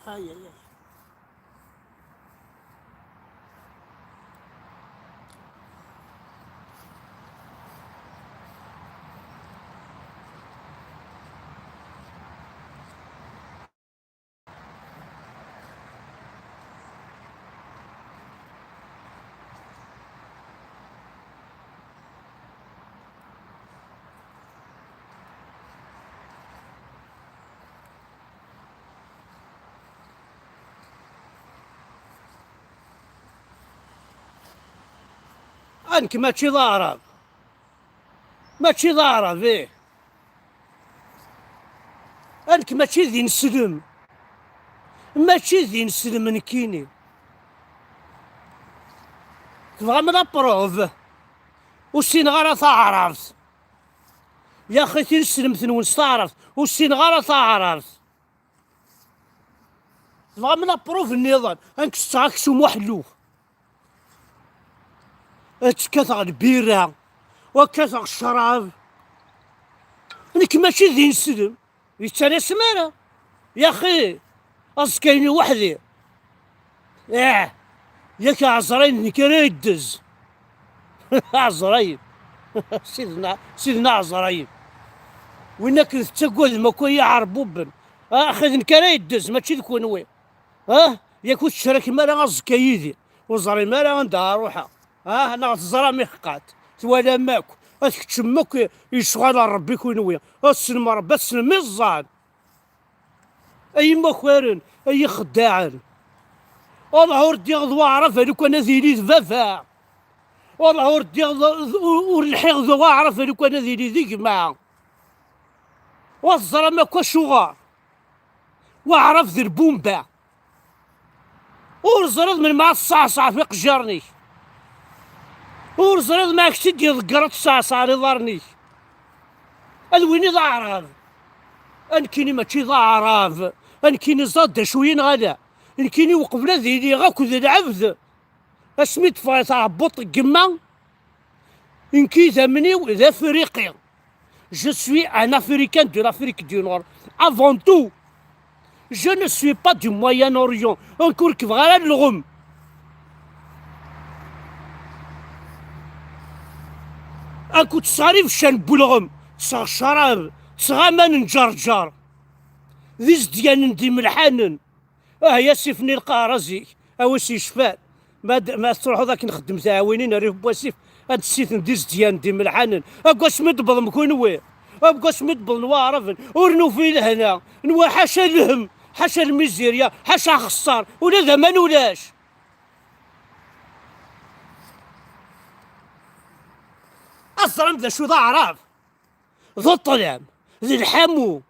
اي اي. انك ماشي ضارب، ماشي ضارب ايه. انك ماشي ذي نسلم، ماشي ذي نسلم نكيني. تبغى من ابروف والسين غير تعرف يا اخي تنسلم ثنون تعرف والسين غير تعرف. تبغى من ابروف النظام انك تستعكسو محلوف اتكثر البيرة وكثر الشراب. انك ماشي ذي نسلم يتسالى سمانة يا اخي. أصكيني وحدي ياك عزرين نكرا يدز. عزرين سيدنا عزرين وينك تقول ما كون يعربوبن اخذ نكرا يدز ماشي ذكون وين. ياك تشرك مالا غزكا يدي وزري مالا عندها روحها. انا غتزرى ميحقات توالا ماكو تشمك يشغل ربي كون وين. السلم ربي السلم الزان اي مخوارن اي خداعن. والله ردي غضوا عرف هذوك انا ذيلي ذفافا. والله ردي ورلحي غضوا عرف هذوك انا ذيلي ذي جماعة. والزرا ما كوا شغار وعرف ذي البومبا ورزرد من مع الصعصع في قجرني ورزرد ما كتد يذكرت الصعصع لضرني. الويني ضعراف انكيني ماشي ضعراف انكيني زاد شوين غدا انكيني وقبلا ذيلي غاكو ذي العبد اسميت فايت عبط قما انكي ثمني وذا فريقي. Je suis un Africain de l'Afrique du Nord. Avant tout, je ne suis pas du Moyen-Orient. Encore que voilà le rhum. أكو تصاريف شان بولغم تصغ شراب تصغامان نجرجر ذي زديان ندي ملحانن. يا سيفني القارزي أوسي شفان ما تروحو ذاك نخدم تعاونين ريف بواسيف هاد السيت ندي زديان ندي ملحانن. أكواش مدبل مكون وين أبقاش مدبل نوارفن ورنو في لهنا نوا حاشا الهم حاشا الميزيريا حاشا خسار ولا ذا ما نولاش. الظلم ذا شو ذا عراف ذو الظلام ذي الحمو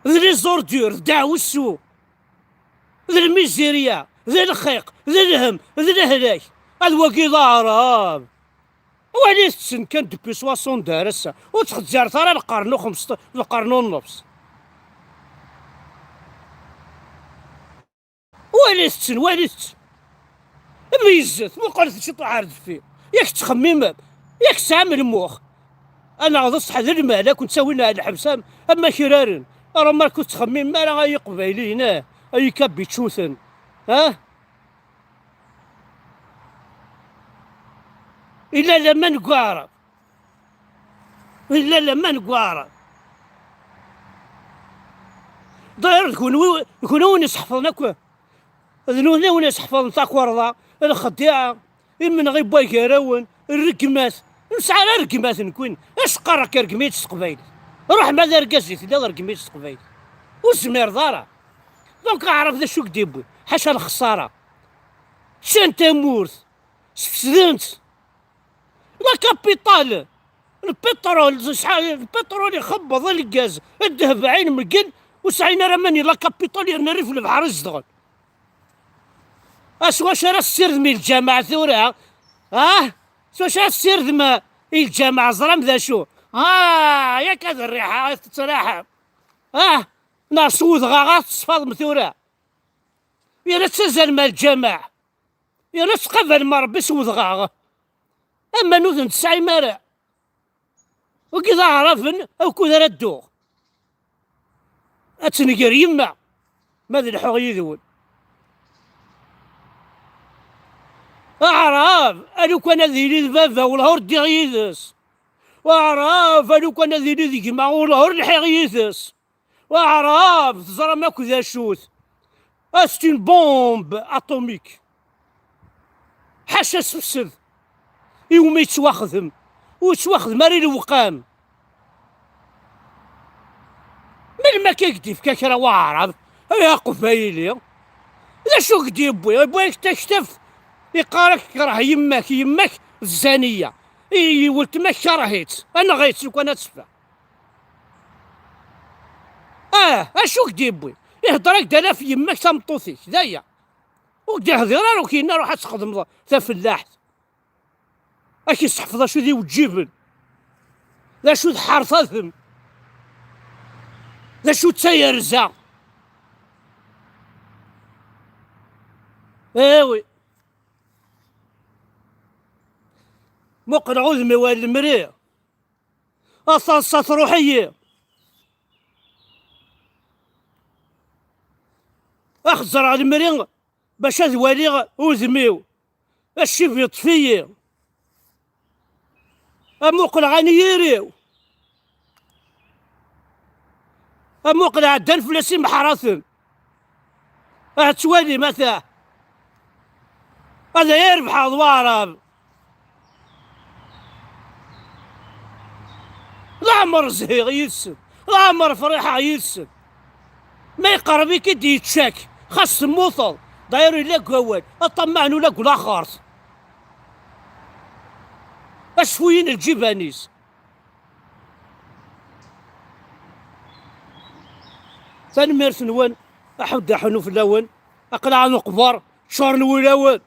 ذي لي زوردور ذي دعوسو ذي الميزيريا ذي الخيق ذي الهم ذي الهلاك هذا واقي ذا عراف. وعليه تسن كان دوبي 60 دارسة وتخزر ترى القرن وخمسة القرن ونص. وعليه تسن وعليه تسن ميزت مو قلت شي عارض فيه ياك تخمم ياك تعمل موخ. انا غضص حذر المال كنت سوينا على الحبسام اما كرارن راه ما كنت تخمم ما راه غاي قبايلي هنا اي كابي تشوثن. إلا لما نقارب إلا لما نقارب داير يكونوا ناس حفظناك ذنونا وناس حفظنا تاك ورضا الخديعة من غير بايك يراون الرقمات نسعى الرقمات نكون اش قرك رقميت تقبايل روح ماذا رقازيت لا رقميت تقبايل وزمير دارا دونك عرف ذا شو كديبو حاشا الخسارة شان تمورث سفسدنت لا كابيتال البترول شحال البترول يخبط الغاز الذهب عين مقل وسعينا رماني لا كابيتال يرنا في البحر الزدغل. واش راه السرد من الجامعة ثورة واش راه السرد ما الجامعة زرام ذا شو ياك هذا الريحة تتراحم ناس وذغا تصفاض مثورة يا لا تزال مال الجامعة يا لا تقبل مربي سوذغا اما نوذن تسعي مارع وكذا عرفن او كذا ردوغ اتنقر يما ما ذي الحق يذول أعرف أنو كان ذي بابا والهور ديغيثس، وأعرف أنو كان ذي ذيك ما والهور الحقيثس، وأعرف تزرى ماكو ذا شوت أستين بومب أطوميك حاشا سبسد يوم يتواخذهم ويتواخذ ماري الوقام من ما كيكدي في كاكرا واعرف يا قفايلي لا شو قدي يبويك تكتف يقارك كره يماك الزانية ولت ما كرهيت أنا غيت لو أنا تسفى اشو قدي يبوي يهضرك دانا في يماك تمطوثيك دايا وقدي هضيرا لو كينا روح تخدم ذا فلاح اكي تحفظ شو ذي وتجيبن لا شو تحرثهم لا شو تسيرزا ايوي مقر عذمي والمريء أصاصة روحية أخزر على المريء باش ذوالي وذميو الشيف يطفيه أموقل غنييريو أموقل عدن فلسي محراثن أتوالي مثلا هذا يربح أضوارب لا عمر زهيغ يلسن لا عمر فريحة يلسن ما يقربيك يدي يتشاك خاص موصل داير لك هوال اطمعنو لك ولا خارص اشفوين الجبانيس ثاني ميرس نوان احد حنو في الاول اقلع نقبر شهر نولاوان